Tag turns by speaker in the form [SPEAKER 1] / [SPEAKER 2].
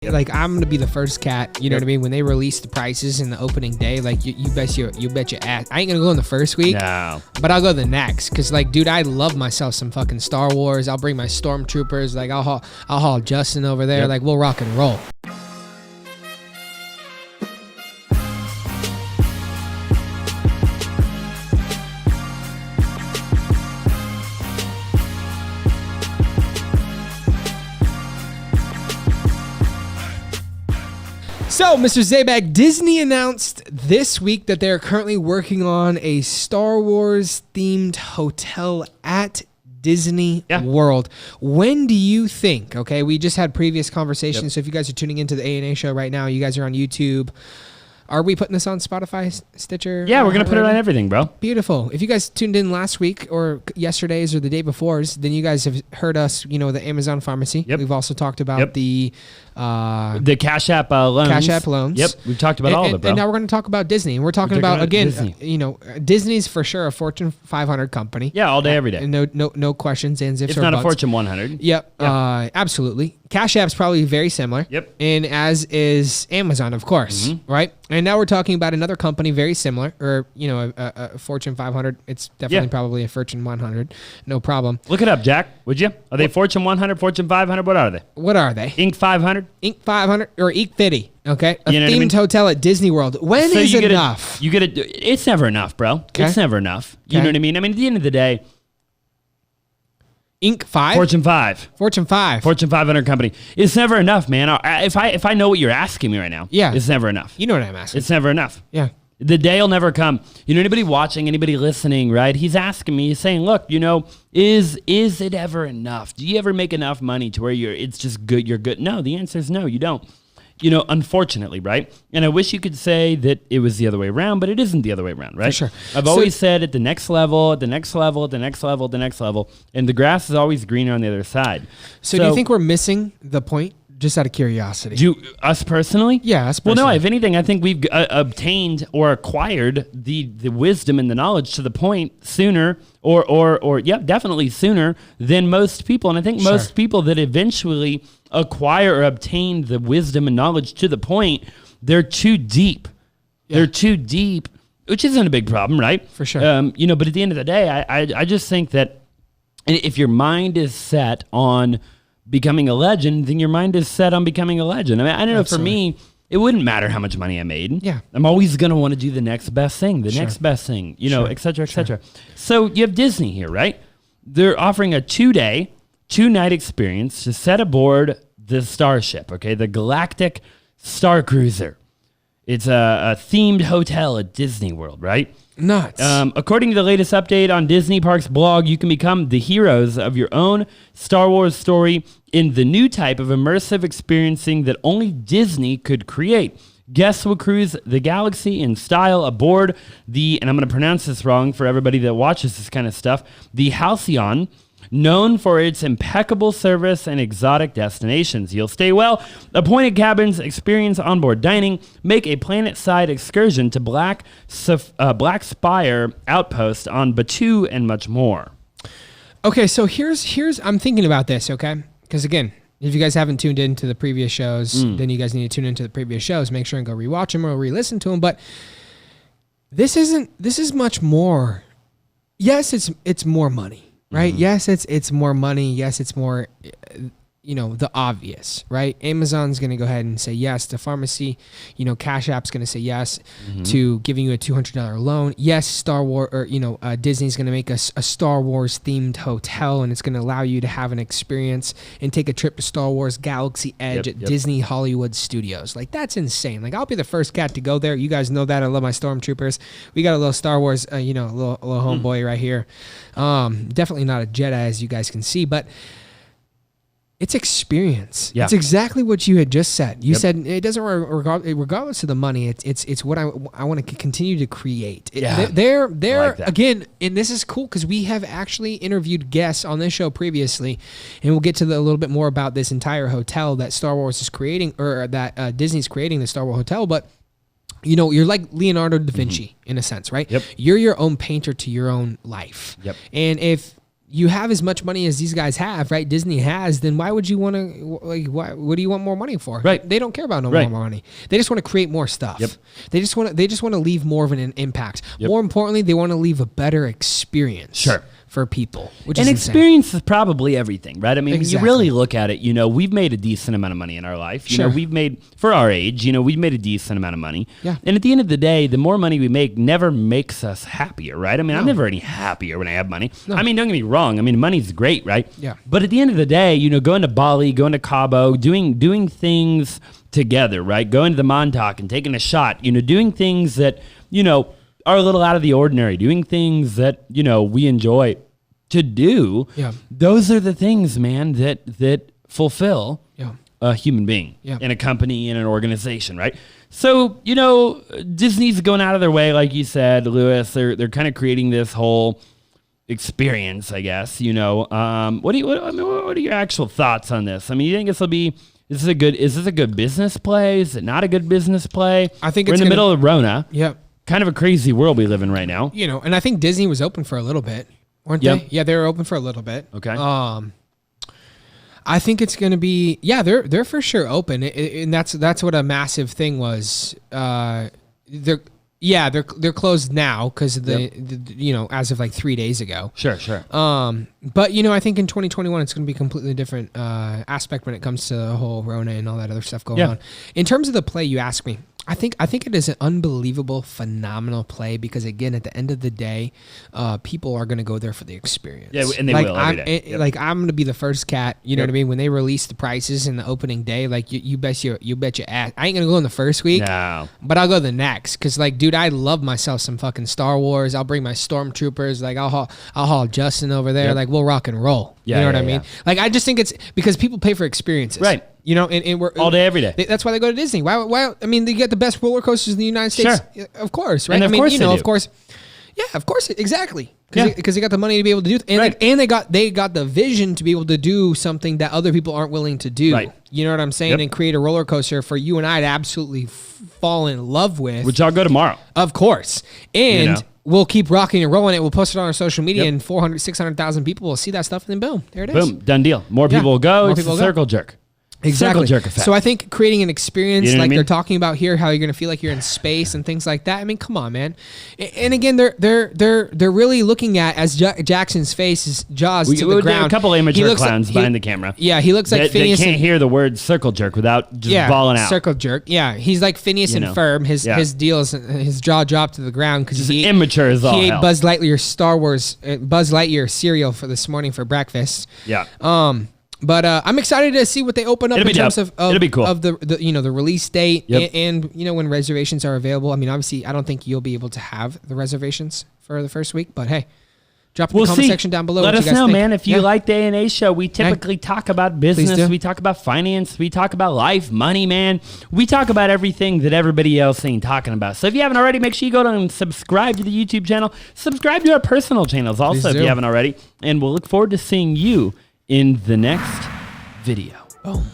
[SPEAKER 1] Like, I'm gonna be the first cat, you know what I mean? When they release the prices in the opening day, like you bet your ass. I ain't gonna go in the first week,
[SPEAKER 2] no,
[SPEAKER 1] but I'll go the next. Cause like, dude, I love myself some fucking Star Wars. I'll bring my stormtroopers. Like, I'll haul Justin over there. Like, we'll rock and roll. So, Mr. Zaback, Disney announced this week that they're currently working on a Star Wars themed hotel at Disney World. When do you think, okay, we just had previous conversations, so if you guys are tuning into the A&A Show right now, you guys are on YouTube. Are we putting this on Spotify, Stitcher?
[SPEAKER 2] Yeah, we're going to put it on everything, bro.
[SPEAKER 1] Beautiful. If you guys tuned in last week or yesterday's or the day before's, then you guys have heard us, you know, the Amazon Pharmacy.
[SPEAKER 2] Yep.
[SPEAKER 1] We've also talked about the
[SPEAKER 2] Cash App loans.
[SPEAKER 1] Cash App loans.
[SPEAKER 2] Yep, we've talked about all of it, bro.
[SPEAKER 1] And now we're going to talk about Disney. And we're talking about, again, you know, Disney's for sure a Fortune 500 company.
[SPEAKER 2] Yeah, all day, every day.
[SPEAKER 1] No questions, ands, ifs,
[SPEAKER 2] it's
[SPEAKER 1] or
[SPEAKER 2] not
[SPEAKER 1] buts.
[SPEAKER 2] a Fortune 100.
[SPEAKER 1] Yep, absolutely. Cash App's probably very similar.
[SPEAKER 2] Yep.
[SPEAKER 1] And as is Amazon, of course, right? And now we're talking about another company very similar, or, you know, a Fortune 500. It's definitely probably a Fortune 100. No problem.
[SPEAKER 2] Look it up, Jack, would you? Are they Fortune 100, Fortune 500? What are they?
[SPEAKER 1] What are they?
[SPEAKER 2] Inc. 500?
[SPEAKER 1] Inc. 500 or Inc. 50. Okay. A
[SPEAKER 2] you know
[SPEAKER 1] themed hotel at Disney World. When is enough?
[SPEAKER 2] It's never enough, bro. Okay. It's never enough. You know what I mean? I mean, at the end of the day,
[SPEAKER 1] Inc. 5?
[SPEAKER 2] Fortune 5.
[SPEAKER 1] Fortune 5.
[SPEAKER 2] Fortune 500 company. It's never enough, man. If I know what you're asking me right now, it's never enough.
[SPEAKER 1] You know what I'm asking.
[SPEAKER 2] It's never enough.
[SPEAKER 1] Yeah.
[SPEAKER 2] The day will never come. You know, anybody watching, anybody listening, right? He's asking me, he's saying, look, you know, is it ever enough? Do you ever make enough money to where it's just good, you're good? No, the answer is no, you don't. You know, unfortunately, right? And I wish you could say that it was the other way around, but it isn't the other way around, right?
[SPEAKER 1] For sure.
[SPEAKER 2] I've always said at the next level, at the next level, at the next level, at the next level, and the grass is always greener on the other side.
[SPEAKER 1] So do you think we're missing the point? Just out of curiosity.
[SPEAKER 2] Us personally?
[SPEAKER 1] Yeah, us personally.
[SPEAKER 2] Well, no, if anything, I think we've obtained or acquired the wisdom and the knowledge to the point sooner or definitely sooner than most people. And I think most people that eventually acquire or obtain the wisdom and knowledge to the point, they're too deep. Yeah. They're too deep, which isn't a big problem, right?
[SPEAKER 1] For sure.
[SPEAKER 2] You know, but at the end of the day, I just think that if your mind is set on becoming a legend, then your mind is set on becoming a legend. I mean, I don't know, for me, it wouldn't matter how much money I made.
[SPEAKER 1] Yeah.
[SPEAKER 2] I'm always going to want to do the next best thing, next best thing, you know, et cetera, et cetera. So you have Disney here, right? They're offering a 2-day, 2-night experience to set aboard the starship, okay? The Galactic Starcruiser. It's a themed hotel at Disney World, right?
[SPEAKER 1] Nuts.
[SPEAKER 2] According to the latest update on Disney Parks blog, you can become the heroes of your own Star Wars story in the new type of immersive experiencing that only Disney could create. Guests will cruise the galaxy in style aboard and I'm going to pronounce this wrong for everybody that watches this kind of stuff, the Halcyon, known for its impeccable service and exotic destinations. You'll stay well, appointed cabins, experience onboard dining, make a planet-side excursion to Black Spire Outpost on Batuu, and much more.
[SPEAKER 1] Okay, so here's I'm thinking about this, okay? Because again, if you guys haven't tuned into the previous shows, then you guys need to tune into the previous shows. Make sure and go rewatch them or re-listen to them. But this is much more. Yes, it's more money. Right? Yes, it's more money. Yes, it's more, you know, the obvious, right? Amazon's going to go ahead and say yes. The pharmacy, you know, Cash App's going to say yes to giving you a $200 loan. Yes, Star Wars, or, you know, Disney's going to make a Star Wars themed hotel, and it's going to allow you to have an experience and take a trip to Star Wars Galaxy Edge at Disney Hollywood Studios. Like, that's insane. Like, I'll be the first cat to go there. You guys know that. I love my stormtroopers. We got a little Star Wars, you know, a little homeboy right here. Definitely not a Jedi, as you guys can see, but it's experience. Yeah. It's exactly what you had just said. You said it doesn't regardless of the money. It's what I want to continue to create. They're like again, and this is cool because we have actually interviewed guests on this show previously, and we'll get to a little bit more about this entire hotel that Star Wars is creating, or that Disney's creating, the Star Wars hotel, but. You know, you're like Leonardo da Vinci in a sense, right? Yep. You're your own painter to your own life. Yep. And if you have as much money as these guys have, right? Disney has, then why would you want to, like, what do you want more money for?
[SPEAKER 2] Right.
[SPEAKER 1] They don't care about more money. They just want to create more stuff.
[SPEAKER 2] Yep.
[SPEAKER 1] They just want to leave more of an impact. Yep. More importantly, they want to leave a better experience for people, which is
[SPEAKER 2] experience is probably everything, right? I mean, you really look at it, we've made a decent amount of money in our life. You know, we've made, for our age, we've made a decent amount of money.
[SPEAKER 1] Yeah.
[SPEAKER 2] And at the end of the day, the more money we make never makes us happier, right? I mean, I'm never any happier when I have money. No. I mean, don't get me wrong. I mean, money's great, right?
[SPEAKER 1] Yeah.
[SPEAKER 2] But at the end of the day, going to Bali, going to Cabo, doing things together, right? Going to the Montauk and taking a shot, doing things that, are a little out of the ordinary, doing things that, we enjoy to do.
[SPEAKER 1] Yeah.
[SPEAKER 2] Those are the things, man, that fulfill a human being in a company, in an organization, right? So, Disney's going out of their way, like you said, Lewis. They're kind of creating this whole experience, I guess. What are your actual thoughts on this? I mean, you think is this a good business play? Is it not a good business play?
[SPEAKER 1] I think
[SPEAKER 2] we're in the middle of Rona.
[SPEAKER 1] Yep.
[SPEAKER 2] Kind of a crazy world we live in right now.
[SPEAKER 1] And I think Disney was open for a little bit, weren't they? Yeah, they were open for a little bit.
[SPEAKER 2] Okay.
[SPEAKER 1] I think it's going to be, they're for sure open, and that's what a massive thing was. They're closed now because of the as of like 3 days ago.
[SPEAKER 2] Sure.
[SPEAKER 1] But I think in 2021 it's going to be a completely different aspect when it comes to the whole Rona and all that other stuff going on. In terms of the play, you asked me. I think it is an unbelievable, phenomenal play because, again, at the end of the day, people are going to go there for the experience.
[SPEAKER 2] Yeah, and they will every day.
[SPEAKER 1] Like, I'm going to be the first cat, you know what I mean? When they release the prices in the opening day, like, you bet your ass. I ain't going to go in the first week, but I'll go the next because, like, dude, I love myself some fucking Star Wars. I'll bring my Stormtroopers. Like, I'll haul Justin over there. Like, we'll rock and roll. You know what I mean? Like, I just think it's because people pay for experiences.
[SPEAKER 2] Right.
[SPEAKER 1] And we're
[SPEAKER 2] all day, every day.
[SPEAKER 1] That's why they go to Disney. Why? I mean, they get the best roller coasters in the United States.
[SPEAKER 2] Sure.
[SPEAKER 1] Of course, right?
[SPEAKER 2] And of course,
[SPEAKER 1] of course. Yeah, of course, exactly. Because they got the money to be able to do it. And, and they got the vision to be able to do something that other people aren't willing to do.
[SPEAKER 2] Right.
[SPEAKER 1] You know what I'm saying? And create a roller coaster for you and I to absolutely fall in love with.
[SPEAKER 2] Which I'll go tomorrow.
[SPEAKER 1] Of course. And we'll keep rocking and rolling it. We'll post it on our social media, and 400, 600,000 people will see that stuff, and then boom, there it is.
[SPEAKER 2] Boom, done deal. More people will go. It's a circle jerk.
[SPEAKER 1] Exactly.
[SPEAKER 2] Circle jerk effect.
[SPEAKER 1] So I think creating an experience like
[SPEAKER 2] they're
[SPEAKER 1] talking about here, how you're going to feel like you're in space and things like that. I mean, come on, man. And again, they're really looking at, as Jackson's face is jaws to the ground.
[SPEAKER 2] A couple amateur clowns behind the camera.
[SPEAKER 1] Yeah, he looks like Phineas.
[SPEAKER 2] They can't hear the word circle jerk without just balling out.
[SPEAKER 1] Circle jerk. Yeah, he's like Phineas and Ferb. His deals, his jaw dropped to the ground because he
[SPEAKER 2] immature as all hell.
[SPEAKER 1] He ate Buzz Lightyear cereal for this morning for breakfast.
[SPEAKER 2] Yeah.
[SPEAKER 1] But I'm excited to see what they open up in terms of
[SPEAKER 2] It'll be cool.
[SPEAKER 1] of the release date and when reservations are available. I mean, obviously, I don't think you'll be able to have the reservations for the first week, but hey, drop in the comment section down below.
[SPEAKER 2] Let us know, man. If you like the A&A show, we typically talk about business. We talk about finance. We talk about life, money, man. We talk about everything that everybody else ain't talking about. So if you haven't already, make sure you go down and subscribe to the YouTube channel. Subscribe to our personal channels also if you haven't already. And we'll look forward to seeing you in the next video.
[SPEAKER 1] Boom.